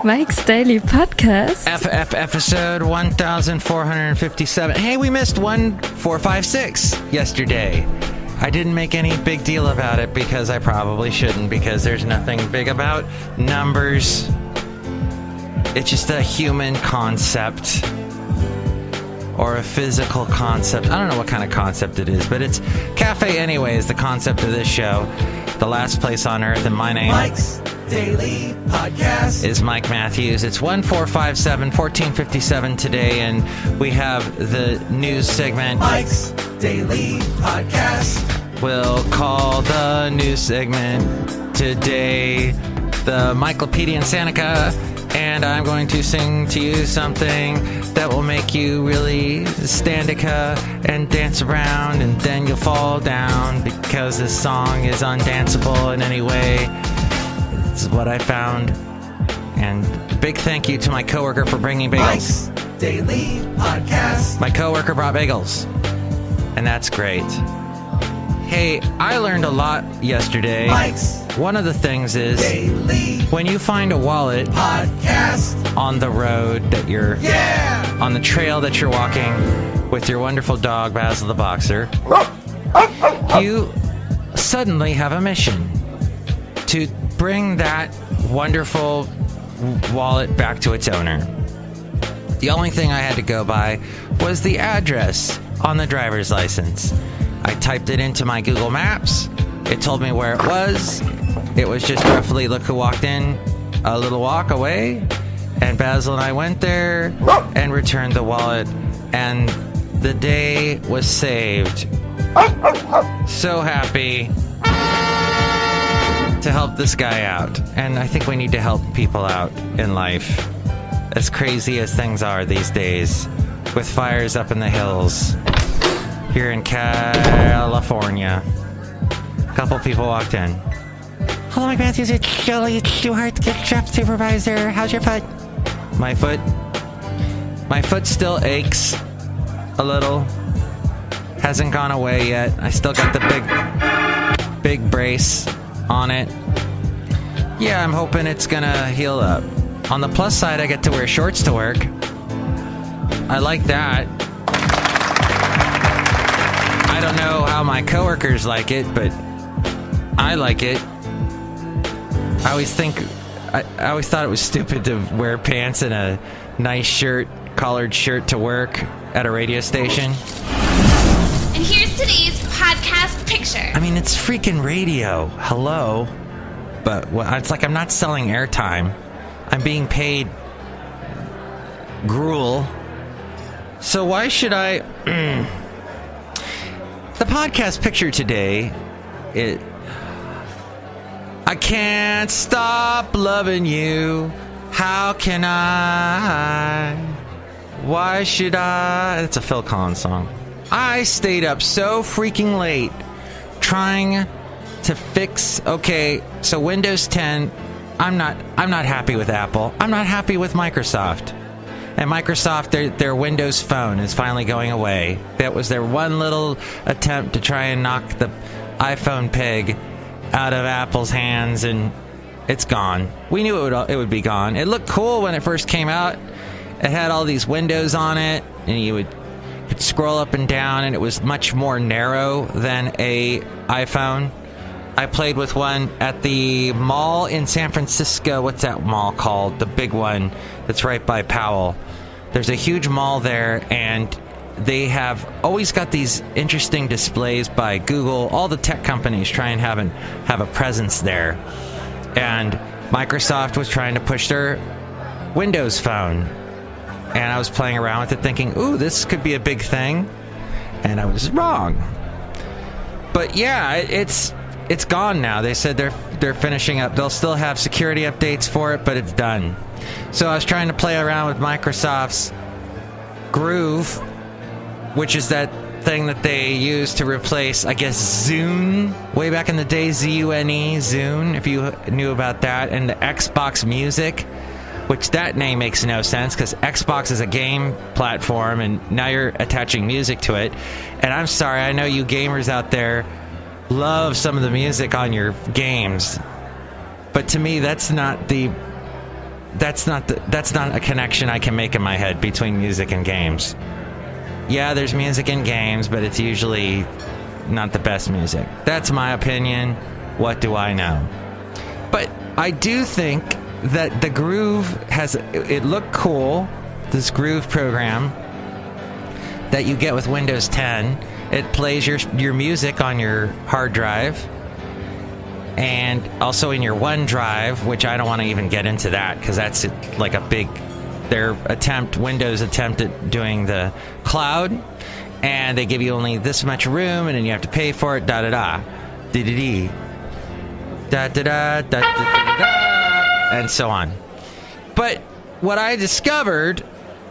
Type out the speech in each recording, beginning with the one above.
Mike's Daily Podcast. Episode 1457. Hey, we missed 1456 yesterday. I didn't make any big deal about it because I probably shouldn't, because there's nothing big about numbers. It's just a human concept or a physical concept. I don't know what kind of concept it is, but it's Cafe Anyway is the concept of this show. The last place on earth, and my name Mike's Daily Podcast is Mike Matthews. It's 1457-1457 today, and we have the news segment. Mike's Daily Podcast. We'll call the news segment today the Michaelpedian Sanica, and I'm going to sing to you something that will make you really standica and dance around, and then you'll fall down because this song is undanceable in any way. This is what I found. And big thank you to my coworker for bringing bagels. Mike's Daily Podcast. My coworker brought bagels, and that's great. Hey, I learned a lot yesterday. Mike's One of the things is Daily when you find a wallet Podcast. on the road that you're on the trail that you're walking with your wonderful dog Basil the Boxer, you suddenly have a mission to bring that wonderful wallet back to its owner. The only thing I had to go by was the address on the driver's license. I typed it into my Google Maps. It told me where it was. It was just roughly, look who walked in, a little walk away. And Basil and I went there and returned the wallet. And the day was saved. So happy to help this guy out. And I think we need to help people out in life. As crazy as things are these days, with fires up in the hills here in California. A couple people walked in. Hello, Mike Matthews. It's Shelly. It's Stuart, the chef supervisor. How's your foot? My foot still aches a little. Hasn't gone away yet. I still got the big brace on it. Yeah, I'm hoping it's gonna heal up. On the plus side, I get to wear shorts to work. I like that. I don't know how my coworkers like it, but I like it. I always thought it was stupid to wear pants and a nice shirt, collared shirt to work at a radio station. And here's today's podcast picture. I mean, it's freaking radio. Hello. But it's like I'm not selling airtime. I'm being paid gruel. So why should I... The podcast picture today, I can't stop loving you. How can I? Why should I? It's a Phil Collins song. I stayed up so freaking late trying to fix... Okay, so Windows 10, I'm not happy with Apple. I'm not happy with Microsoft. And Microsoft, their Windows Phone is finally going away. That was their one little attempt to try and knock the iPhone peg out of Apple's hands, and it's gone. We knew it would be gone. It looked cool when it first came out. It had all these windows on it, and you could scroll up and down, and it was much more narrow than a iPhone. I played with one at the mall in San Francisco. What's that mall called? The big one that's right by Powell. There's a huge mall there, and they have always got these interesting displays by Google. All the tech companies try and have a presence there. And Microsoft was trying to push their Windows Phone. And I was playing around with it thinking, ooh, this could be a big thing. And I was wrong. But yeah, it's gone now. They said they're finishing up. They'll still have security updates for it, but it's done. So I was trying to play around with Microsoft's Groove, which is that thing that they used to replace, I guess, Zune. Way back in the day, Zune, Zune, if you knew about that. And the Xbox Music, which that name makes no sense because Xbox is a game platform, and now you're attaching music to it. And I'm sorry, I know you gamers out there love some of the music on your games, but to me that's not the that's not a connection I can make in my head between music and games. Yeah, there's music in games, but it's usually not the best music. That's my opinion. What do I know? But I do think that the Groove it looked cool, this Groove program that you get with Windows 10. It plays your music on your hard drive and also in your OneDrive, which I don't want to even get into that because that's like a big, Windows attempt at doing the cloud, and they give you only this much room and then you have to pay for it, da-da-da, dee-dee-dee, da-da-da, da-da-da, and so on. But what I discovered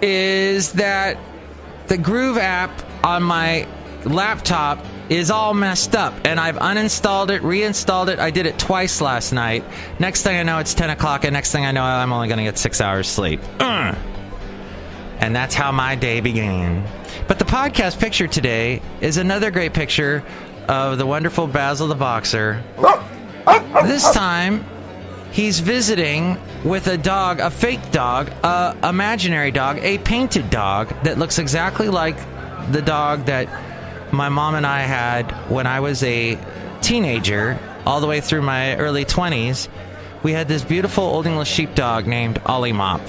is that the Groove app on my laptop is all messed up, and I've uninstalled it, reinstalled it. I did it twice last night. Next thing I know, it's 10 o'clock, and next thing I know, I'm only going to get 6 hours sleep. And that's how my day began. But the podcast picture today is another great picture of the wonderful Basil the Boxer. This time, he's visiting with a dog, a fake dog, a imaginary dog, a painted dog that looks exactly like the dog that my mom and I had when I was a teenager, all the way through my early 20s. We had this beautiful Old English sheepdog named Ollie Mop.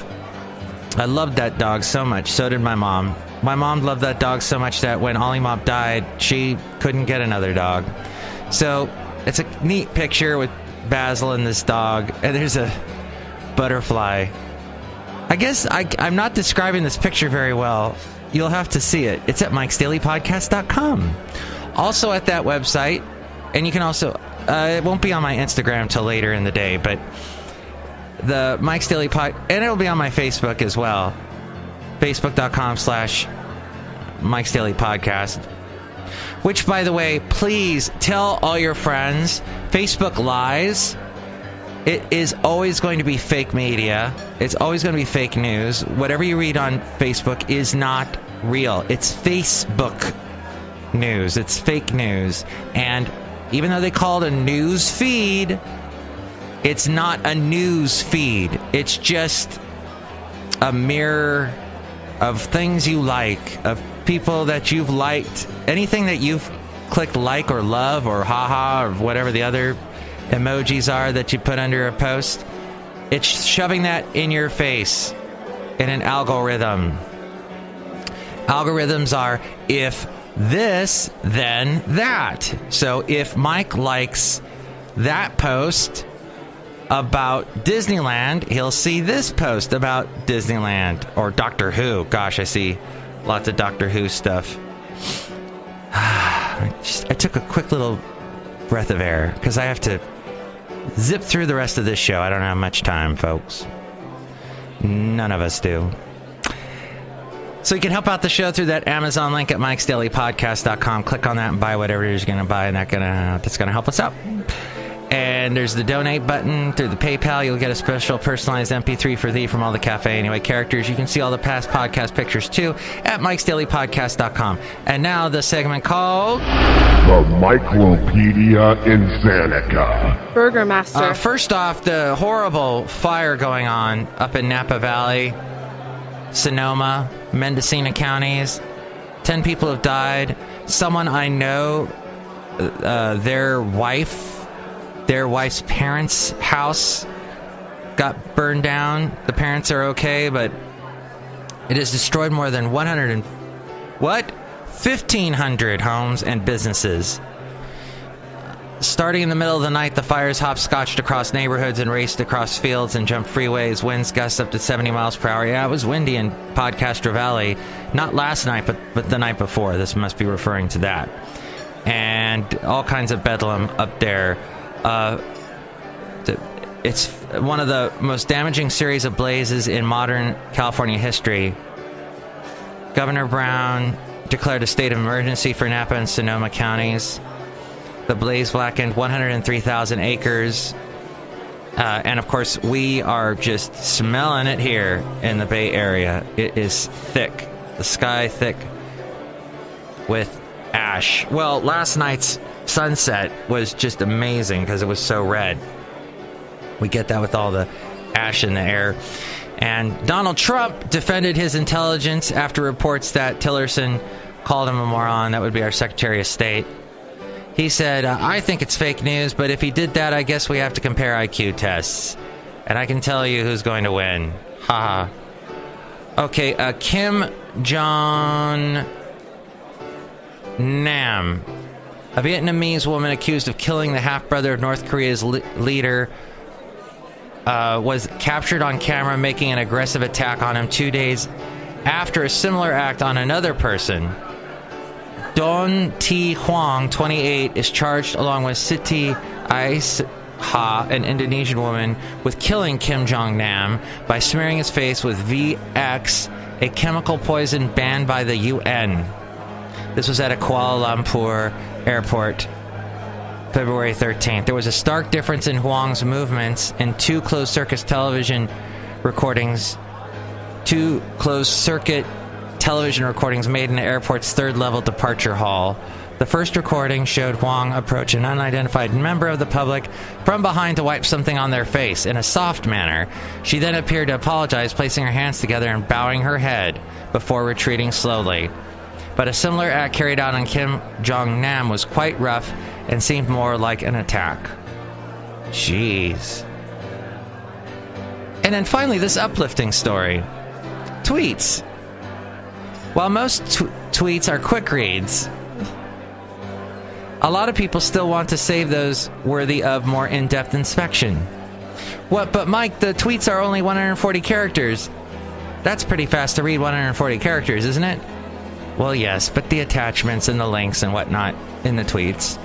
I loved that dog so much. So did my mom. My mom loved that dog so much that when Ollie Mop died, she couldn't get another dog. So it's a neat picture with Basil and this dog, and there's a butterfly. I guess I'm not describing this picture very well. You'll have to see it. It's at MIKEs-DAILY-PODCAST.com. Also at that website, and you can also, it won't be on my Instagram till later in the day, but the Mike's Daily Pod, and it'll be on my Facebook as well. Facebook.com/Mike's Daily Podcast. Which, by the way, please tell all your friends, Facebook lies. It is always going to be fake media. It's always going to be fake news. Whatever you read on Facebook is not real. It's Facebook news. It's fake news. And even though they call it a news feed, it's not a news feed. It's just a mirror of things you like, of people that you've liked. Anything that you've clicked like or love or haha or whatever the other emojis are that you put under a post, it's shoving that in your face in an algorithm. Algorithms are if this, then that. So if Mike likes that post about Disneyland, he'll see this post about Disneyland or Doctor Who. Gosh, I see lots of Doctor Who stuff. I took a quick little breath of air because I have to zip through the rest of this show. I don't have much time, folks. None of us do. So you can help out the show through that Amazon link at MIKEs-DAILY-PODCAST.com. Click on that and buy whatever it is you're going to buy, and that's going to help us out. And there's the donate button through the PayPal. You'll get a special personalized MP3 for thee from all the Cafe Anyway characters. You can see all the past podcast pictures, too, at MIKEs-DAILY-PODCAST.com. And now the segment called The Myclopedia Insanicka. Burger Master. First off, the horrible fire going on up in Napa Valley, Sonoma, Mendocino counties. 10 people have died. Someone I know, their wife's parents' house got burned down. The parents are okay, but it has destroyed more than 1,500 homes and businesses. Starting in the middle of the night, the fires hopscotched across neighborhoods and raced across fields and jumped freeways. Winds gust up to 70 miles per hour. Yeah, it was windy in Podcastro Valley. Not last night, but the night before. This must be referring to that. And all kinds of bedlam up there. It's one of the most damaging series of blazes in modern California history. Governor Brown declared a state of emergency for Napa and Sonoma counties. The blaze blackened 103,000 acres. And of course, we are just smelling it here in the Bay Area. It is thick. The sky thick with ash. Well, last night's sunset was just amazing because it was so red. We get that with all the ash in the air. And Donald Trump defended his intelligence after reports that Tillerson called him a moron. That would be our Secretary of State. He said, I think it's fake news, but if he did that, I guess we have to compare IQ tests. And I can tell you who's going to win. Haha. Okay, Kim Jong-nam, a Vietnamese woman accused of killing the half-brother of North Korea's leader, was captured on camera making an aggressive attack on him 2 days after a similar act on another person. Don T. Huang, 28, is charged along with Siti Aisyah, an Indonesian woman, with killing Kim Jong-nam by smearing his face with VX, a chemical poison banned by the UN. This was at a Kuala Lumpur airport, February 13th. There was a stark difference in Huang's movements in two closed-circuit television recordings made in the airport's third-level departure hall. The first recording showed Huang approach an unidentified member of the public from behind to wipe something on their face in a soft manner. She then appeared to apologize, placing her hands together and bowing her head before retreating slowly. But a similar act carried out on Kim Jong-nam was quite rough and seemed more like an attack. Jeez. And then finally, this uplifting story. Tweets. While most tweets are quick reads, a lot of people still want to save those worthy of more in-depth inspection. What? But Mike, the tweets are only 140 characters. That's pretty fast to read, 140 characters, isn't it? Well, yes, but the attachments and the links and whatnot in the tweets.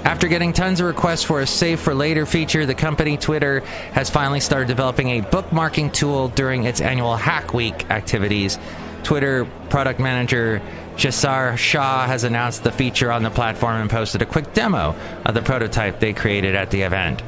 After getting tons of requests for a save for later feature, the company Twitter has finally started developing a bookmarking tool during its annual Hack Week activities. Twitter product manager Jasar Shah has announced the feature on the platform and posted a quick demo of the prototype they created at the event.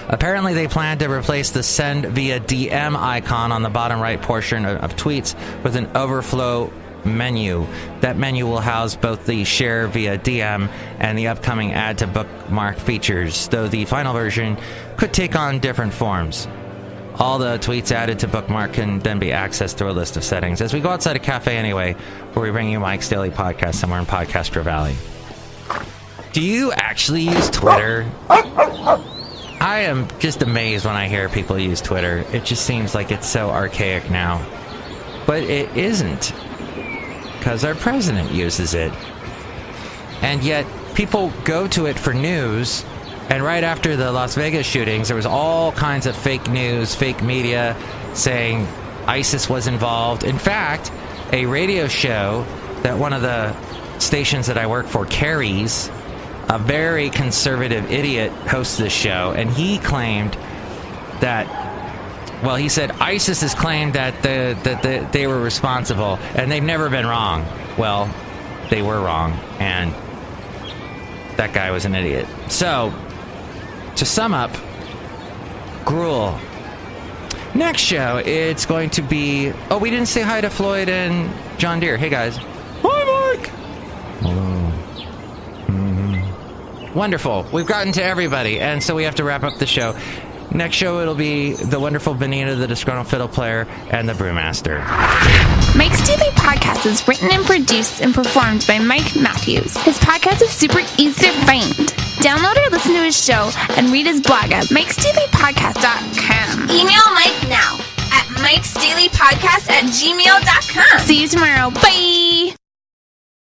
Apparently, they plan to replace the send via DM icon on the bottom right portion of tweets with an overflow menu. That menu will house both the share via DM and the upcoming add to bookmark features, though the final version could take on different forms. All the tweets added to bookmark can then be accessed through a list of settings. As we go outside a cafe anyway, where we bring you Mike's Daily Podcast somewhere in Podcaster Valley. Do you actually use Twitter? I am just amazed when I hear people use Twitter. It just seems like it's so archaic now. But it isn't, because our president uses it. And yet, people go to it for news. And right after the Las Vegas shootings, there was all kinds of fake news, fake media saying ISIS was involved. In fact, a radio show that one of the stations that I work for carries, a very conservative idiot hosts this show, and he claimed that, well, he said ISIS has claimed that they were responsible, and they've never been wrong. Well, they were wrong, and that guy was an idiot. So, to sum up, Gruel. Next show, it's going to be... Oh, we didn't say hi to Floyd and John Deere. Hey, guys. Hi, Mike. Hello. Mm-hmm. Wonderful. We've gotten to everybody, and so we have to wrap up the show. Next show, it'll be the wonderful Benita, the disgruntled fiddle player, and the brewmaster. Mike's Daily Podcast is written and produced and performed by Mike Matthews. His podcast is super easy to find. Download or listen to his show and read his blog at MIKEs-DAILY-PODCAST.com. Email Mike now at MIKEs-DAILY-PODCAST@gmail.com. See you tomorrow. Bye!